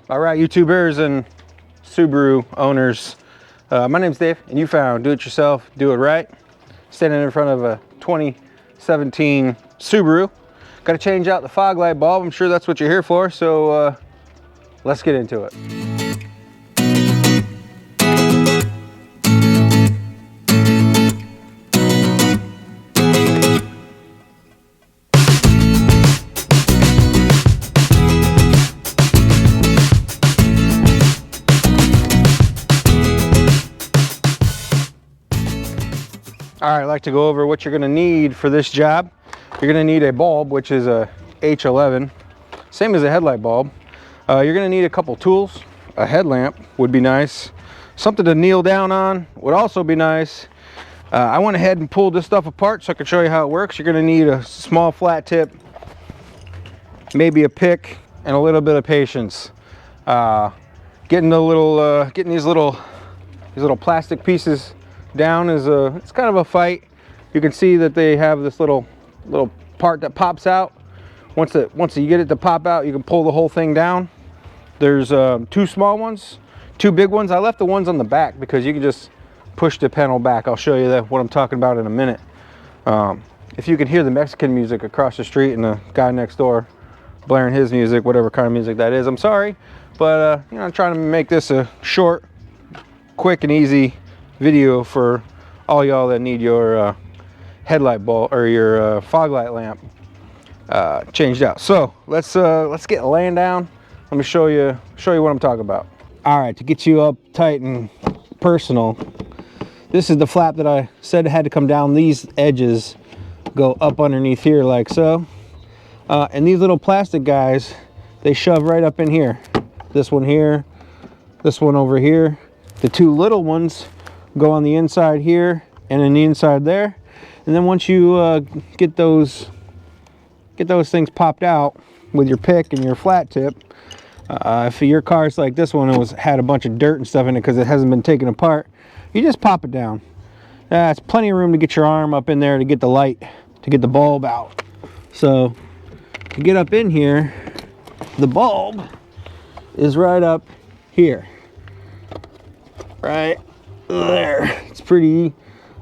All right, YouTubers and Subaru owners. My name's Dave, and you found Do It Yourself, Do It Right. Standing in front of a 2017 Subaru. Got to change out the fog light bulb. I'm sure that's what you're here for, so let's get into it. All right, I'd like to go over what you're gonna need for this job. You're gonna need a bulb, which is a H11, same as a headlight bulb. You're gonna need a couple tools. A headlamp would be nice. Something to kneel down on would also be nice. I went ahead and pulled this stuff apart so I can show you how it works. You're gonna need a small flat tip, maybe a pick, and a little bit of patience. Getting these little plastic pieces down is it's kind of a fight. You can see that they have this little part that pops out. Once you get it to pop out, you can pull the whole thing down. There's two small ones, two big ones. I left the ones on the back because you can just push the panel back. I'll show you what I'm talking about in a minute. If you can hear the Mexican music across the street and the guy next door blaring his music, whatever kind of music that is, I'm sorry, but you know, I'm trying to make this a short, quick and easy video for all y'all that need your headlight bulb or your fog light lamp changed out. So let's get laying down. Let me show you what I'm talking about. All right, to get you up tight and personal, this is the flap that I said had to come down. These edges go up underneath here like so, and these little plastic guys, they shove right up in here. This one here, this one over here. The two little ones go on the inside here and in the inside there. And then once you get those things popped out with your pick and your flat tip, if your car's like this one, had a bunch of dirt and stuff in it because it hasn't been taken apart, you just pop it down. That's plenty of room to get your arm up in there to get the light, to get the bulb out. So to get up in here, the bulb is right up here, right there. It's pretty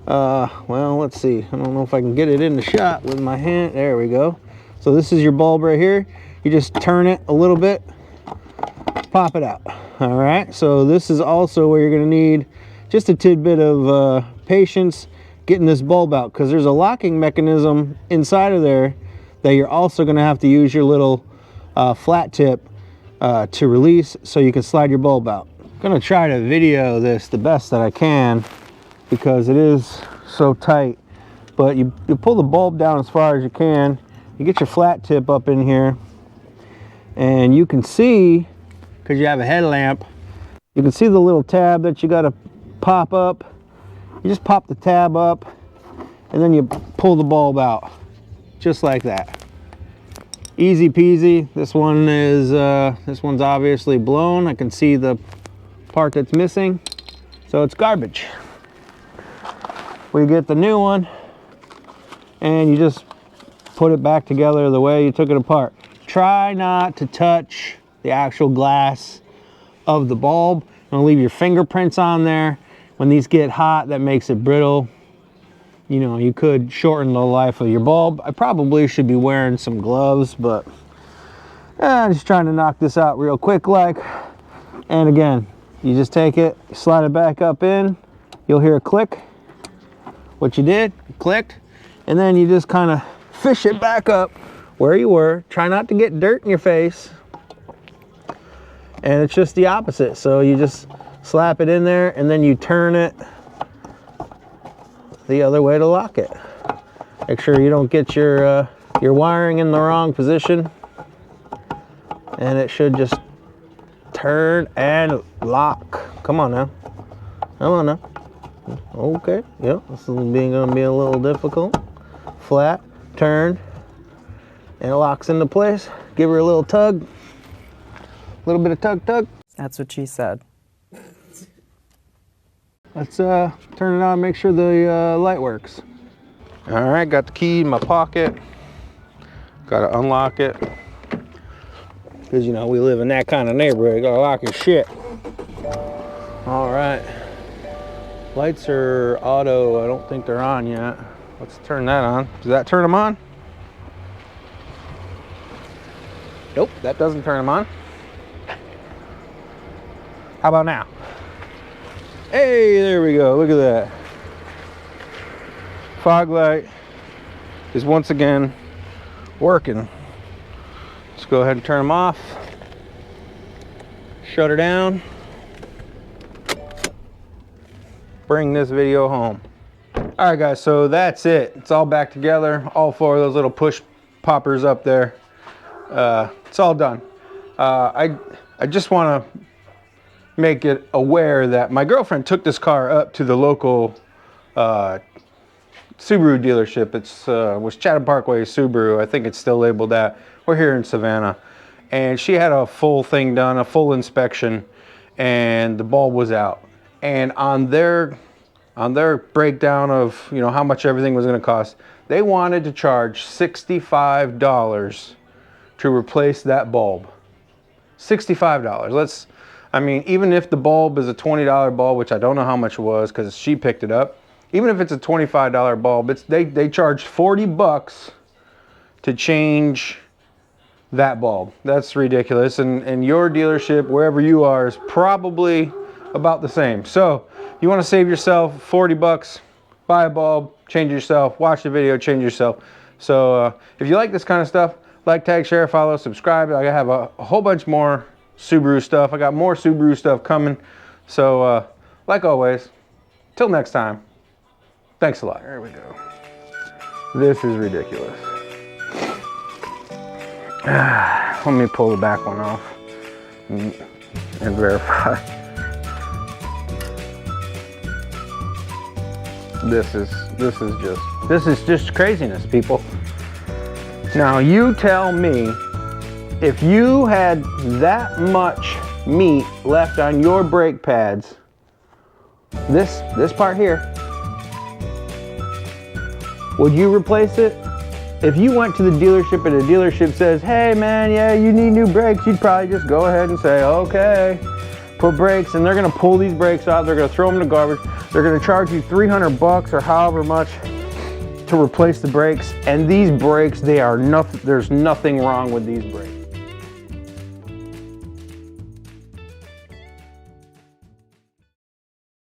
well, let's see, I don't know if I can get it in the shot with my hand. There we go. So this is your bulb right here. You just turn it a little bit, pop it out. All right, so this is also where you're going to need just a tidbit of patience getting this bulb out, because there's a locking mechanism inside of there that you're also going to have to use your little flat tip to release so you can slide your bulb out. I'm going to try to video this the best that I can because it is so tight, but you pull the bulb down as far as you can. You get your flat tip up in here, and you can see, because you have a headlamp, you can see the little tab that you got to pop up. You just pop the tab up and then you pull the bulb out just like that. Easy peasy. This one's obviously blown. I can see the part that's missing, so it's garbage. We get the new one and you just put it back together the way you took it apart. Try not to touch the actual glass of the bulb. Don't leave your fingerprints on there. When these get hot, that makes it brittle. You know, you could shorten the life of your bulb. I probably should be wearing some gloves, but I'm just trying to knock this out real quick like. And again, you just take it, slide it back up in, you'll hear a click. What you did, you clicked, and then you just kind of fish it back up where you were. Try not to get dirt in your face. And it's just the opposite. So you just slap it in there and then you turn it the other way to lock it. Make sure you don't get your wiring in the wrong position, and it should just turn and lock. Come on now. Come on now. Okay, yep, this is gonna be a little difficult. Flat, turn, and it locks into place. Give her a little tug. A little bit of tug. That's what she said. Let's turn it on, make sure the light works. All right, got the key in my pocket. Got to unlock it. because you know we live in that kind of neighborhood. Got a lot of shit. All right, lights are auto. I don't think they're on yet. Let's turn that on. Does that turn them on? Nope, that doesn't turn them on. How about now? Hey, there we go. Look at that. Fog light is once again working. Let's go ahead and turn them off. Shut her down. Bring this video home. All right, guys, so that's it. It's all back together. All 4 of those little push poppers up there. It's all done. I just want to make it aware that my girlfriend took this car up to the local Subaru dealership. It's was Chatham Parkway Subaru. I think it's still labeled that. We're here in Savannah, and she had a full thing done, a full inspection, and the bulb was out. And on their breakdown of, you know, how much everything was going to cost, they wanted to charge $65 to replace that bulb. $65. I mean, even if the bulb is a $20 bulb, which I don't know how much it was because she picked it up, even if it's a $25 bulb, they charge 40 bucks to change that bulb. That's ridiculous. And your dealership, wherever you are, is probably about the same. So you want to save yourself 40 bucks, buy a bulb, change yourself, watch the video, change yourself. So if you like this kind of stuff, like, tag, share, follow, subscribe. I have a whole bunch more Subaru stuff. I got more Subaru stuff coming. So like always, till next time, thanks a lot. There we go. This is ridiculous. Let me pull the back one off and verify. This is just craziness, people. Now you tell me, if you had that much meat left on your brake pads, this part here, would you replace it? If you went to the dealership and the dealership says, hey man, yeah, you need new brakes, you'd probably just go ahead and say, okay, put brakes, and they're gonna pull these brakes out, they're gonna throw them in the garbage, they're gonna charge you 300 bucks or however much to replace the brakes. And these brakes, they are nothing, there's nothing wrong with these brakes.